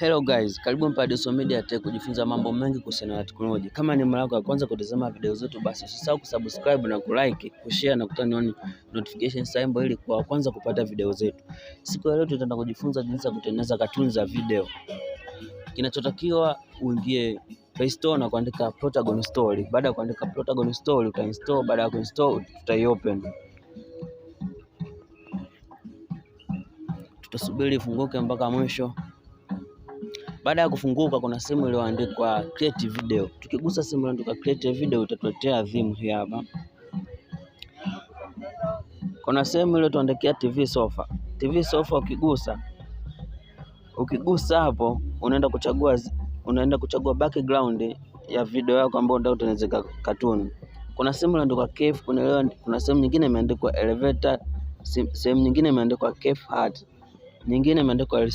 Hello guys, karibu Rahisi Media Tech kujifunza mambo mengi kuhusiana na teknolojia. Kama ni mara yako ya kwanza kutazama video zetu, basi usisahau kusubscribe na kulike, kushare na kutani on notification symbol ili kwa kwanza kupata video zetu. Siku ya leo tutaenda kujifunza jinsi ya kutengeneza katuni za video. Kinachotakiwa uingie Play Store na kuandika Protagon Story. Baada ya kuandika Protagon Story utainstall, baada ya kuinstall tutaiopen. Tutasubiri ifunguke mpaka mwisho. Baada ya kufunguka kuna sehemu iliyoandikwa create video. Tukigusa sehemu iliyoandikwa create video itatuletea theme hii hapa. Kuna sehemu ile tuandikia TV sofa. TV sofa ukigusa hapo unaenda kuchagua background ya video yako ambayo unataka kutengeneza cartoon. Kuna sehemu iliyoandikwa cave, kuna sehemu nyingine imeandikwa elevator, sehemu nyingine imeandikwa cave art, nyingine imeandikwa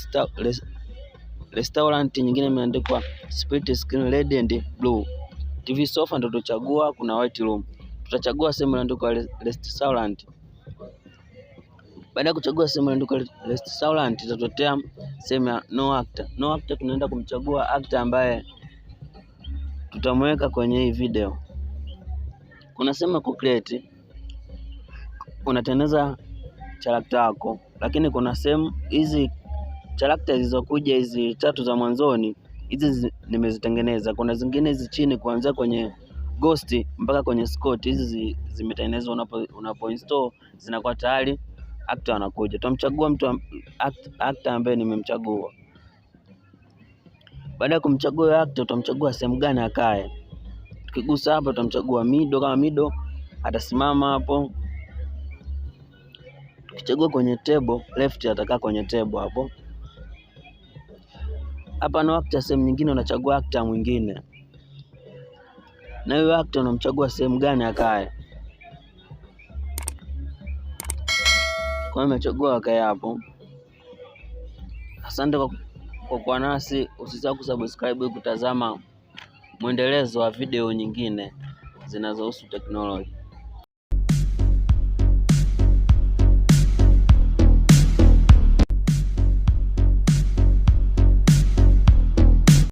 restaurant, nyingine imeandikwa split screen red and blue. TV sofa ndio tutachagua. Kuna white room, tutachagua sehemu iliyoandikwa restaurant. Baada ya kuchagua sehemu iliyoandikwa restaurant itatotea sehemu ya no actor. No actor tunaenda kumchagua actor ambaye tutamweka kwenye hii video. Kuna sehemu ya create, unatengeneza character yako, lakini kuna sehemu hizi character zilizokuja hizi tatu za mwanzoni hizi nimezitengeneza. Kuna zingine hizi chini kuanzia kwenye ghost mpaka kwenye Scott, hizi zimetengenezwa. Unapoinstall zinakuwa tayari actor anakuja. Tutamchagua mtu actor ambaye nimemchagua. Baada ya kumchagua actor tutamchagua sehemu gani akae. Tukigusa hapo tutamchagua middle, kama middle atasimama hapo. Tukichagua kwenye table left atakaa kwenye table hapo. Hapa no actor, sehemu nyingine unachagua actor mwingine. Na huyo actor unamchagua sehemu gani akae. Kwa hiyo nimechagua akae hapo. Asante kwa kuwa nasi. Usisahau kusubscribe ili kutazama mwendelezo wa video nyingine zinazohusu teknolojia.